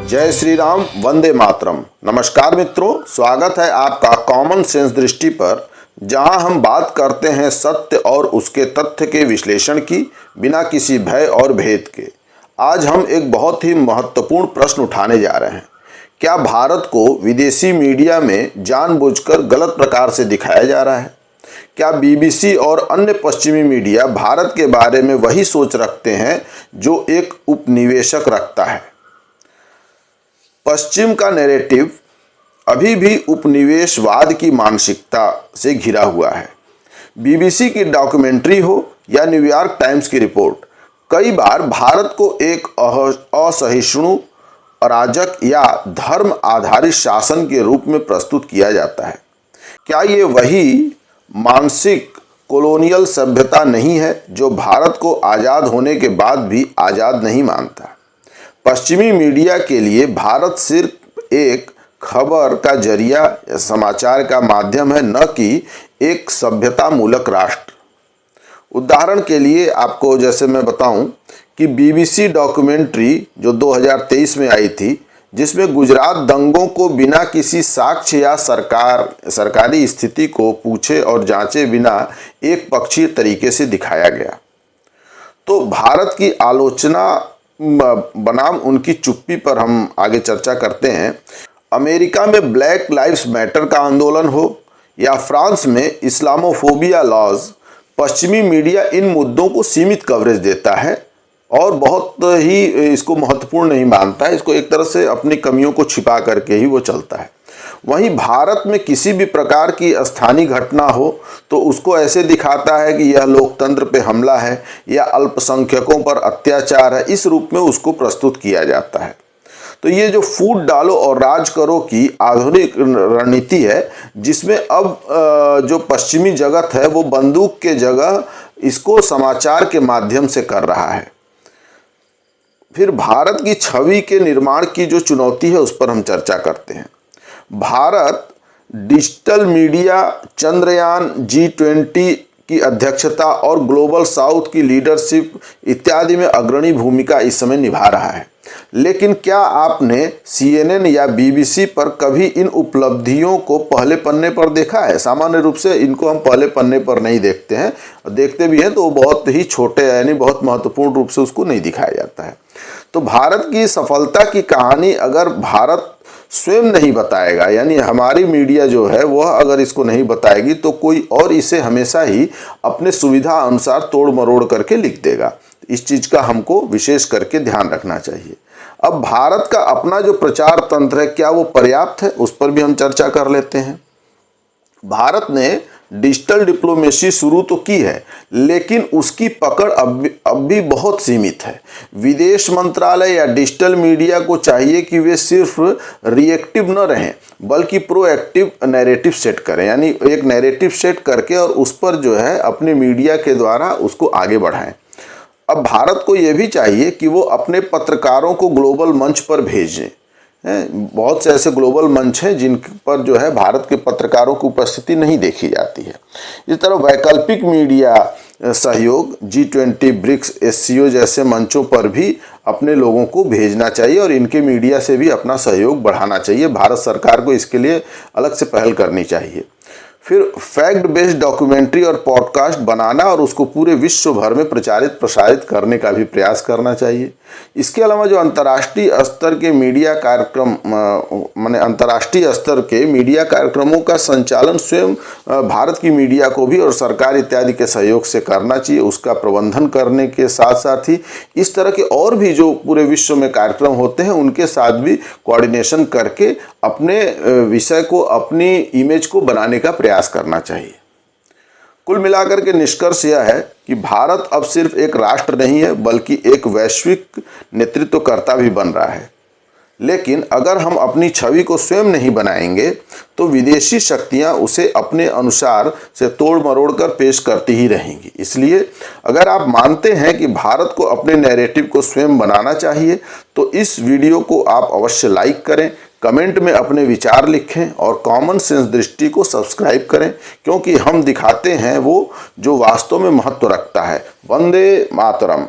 जय श्री राम, वंदे मातरम। नमस्कार मित्रों, स्वागत है आपका कॉमन सेंस दृष्टि पर, जहां हम बात करते हैं सत्य और उसके तथ्य के विश्लेषण की, बिना किसी भय और भेद के। आज हम एक बहुत ही महत्वपूर्ण प्रश्न उठाने जा रहे हैं। क्या भारत को विदेशी मीडिया में जानबूझकर गलत प्रकार से दिखाया जा रहा है? क्या बीबीसी और अन्य पश्चिमी मीडिया भारत के बारे में वही सोच रखते हैं जो एक उपनिवेशक रखता है? पश्चिम का नैरेटिव अभी भी उपनिवेशवाद की मानसिकता से घिरा हुआ है। बीबीसी की डॉक्यूमेंट्री हो या न्यूयॉर्क टाइम्स की रिपोर्ट, कई बार भारत को एक असहिष्णु, अराजक या धर्म आधारित शासन के रूप में प्रस्तुत किया जाता है। क्या ये वही मानसिक कॉलोनियल सभ्यता नहीं है जो भारत को आज़ाद होने के बाद भी आज़ाद नहीं मानता? पश्चिमी मीडिया के लिए भारत सिर्फ एक खबर का जरिया या समाचार का माध्यम है, न कि एक सभ्यता मूलक राष्ट्र। उदाहरण के लिए आपको जैसे मैं बताऊं कि बीबीसी डॉक्यूमेंट्री जो 2023 में आई थी, जिसमें गुजरात दंगों को बिना किसी साक्ष्य या सरकारी स्थिति को पूछे और जांचे बिना एक पक्षीय तरीके से दिखाया गया, तो भारत की आलोचना बनाम उनकी चुप्पी पर हम आगे चर्चा करते हैं। अमेरिका में ब्लैक लाइव्स मैटर का आंदोलन हो या फ्रांस में इस्लामोफोबिया लॉज, पश्चिमी मीडिया इन मुद्दों को सीमित कवरेज देता है और बहुत ही इसको महत्वपूर्ण नहीं मानता है। इसको एक तरह से अपनी कमियों को छिपा करके ही वो चलता है। वहीं भारत में किसी भी प्रकार की स्थानीय घटना हो तो उसको ऐसे दिखाता है कि यह लोकतंत्र पे हमला है या अल्पसंख्यकों पर अत्याचार है, इस रूप में उसको प्रस्तुत किया जाता है। तो ये जो फूट डालो और राज करो की आधुनिक रणनीति है, जिसमें अब जो पश्चिमी जगत है वो बंदूक के जगह इसको समाचार के माध्यम से कर रहा है। फिर भारत की छवि के निर्माण की जो चुनौती है उस पर हम चर्चा करते हैं। Bharat digital media, Chandrayaan, G20 की अध्यक्षता और ग्लोबल साउथ की लीडरशिप इत्यादि में अग्रणी भूमिका इस समय निभा रहा है। लेकिन क्या आपने CNN या BBC पर कभी इन उपलब्धियों को पहले पन्ने पर देखा है? सामान्य रूप से इनको हम पहले पन्ने पर नहीं देखते हैं, देखते भी हैं तो बहुत ही छोटे, यानी बहुत महत्वपूर्ण रूप से उसको नहीं दिखाया जाता है। तो भारत की सफलता की कहानी अगर भारत स्वयं नहीं बताएगा, यानी हमारी मीडिया जो है वह अगर इसको नहीं बताएगी, तो कोई और इसे हमेशा ही अपने सुविधा अनुसार तोड़ मरोड़ करके लिख देगा। इस चीज का हमको विशेष करके ध्यान रखना चाहिए। अब भारत का अपना जो प्रचार तंत्र है, क्या वो पर्याप्त है? उस पर भी हम चर्चा कर लेते हैं। भारत ने डिजिटल डिप्लोमेसी शुरू तो की है, लेकिन उसकी पकड़ अब भी बहुत सीमित है। विदेश मंत्रालय या डिजिटल मीडिया को चाहिए कि वे सिर्फ रिएक्टिव न रहें, बल्कि प्रोएक्टिव नैरेटिव सेट करें, यानी एक नैरेटिव सेट करके और उस पर जो है अपने मीडिया के द्वारा उसको आगे बढ़ाएं। अब भारत को यह भी चाहिए कि वो अपने पत्रकारों को ग्लोबल मंच पर भेजें। बहुत से ऐसे ग्लोबल मंच हैं जिन पर जो है भारत के पत्रकारों की उपस्थिति नहीं देखी जाती है। इस तरह वैकल्पिक मीडिया सहयोग, G20, ब्रिक्स, SCO जैसे मंचों पर भी अपने लोगों को भेजना चाहिए और इनके मीडिया से भी अपना सहयोग बढ़ाना चाहिए। भारत सरकार को इसके लिए अलग से पहल करनी चाहिए। फिर फैक्ट बेस्ड डॉक्यूमेंट्री और पॉडकास्ट बनाना और उसको पूरे विश्व भर में प्रसारित करने का भी प्रयास करना चाहिए। इसके अलावा जो अंतर्राष्ट्रीय स्तर के मीडिया कार्यक्रम, माने अंतर्राष्ट्रीय स्तर के मीडिया कार्यक्रमों का संचालन स्वयं भारत की मीडिया को भी और सरकार इत्यादि के सहयोग से करना चाहिए। उसका प्रबंधन करने के साथ साथ ही इस तरह के और भी जो पूरे विश्व में कार्यक्रम होते हैं उनके साथ भी कोऑर्डिनेशन करके अपने विषय को, अपनी इमेज को बनाने का प्रयास करना चाहिए। कुल मिलाकर के निष्कर्ष यह है कि भारत अब सिर्फ एक राष्ट्र नहीं है, बल्कि एक वैश्विक नेतृत्वकर्ता भी बन रहा है। लेकिन अगर हम अपनी छवि को स्वयं नहीं बनाएंगे तो विदेशी शक्तियां उसे अपने अनुसार से तोड़ मरोड़ कर पेश करती ही रहेंगी। इसलिए अगर आप मानते हैं कि भारत को अपने नैरेटिव को स्वयं बनाना चाहिए तो इस वीडियो को आप अवश्य लाइक करें, कमेंट में अपने विचार लिखें और कॉमन सेंस दृष्टि को सब्सक्राइब करें, क्योंकि हम दिखाते हैं वो जो वास्तव में महत्व रखता है। वंदे मातरम।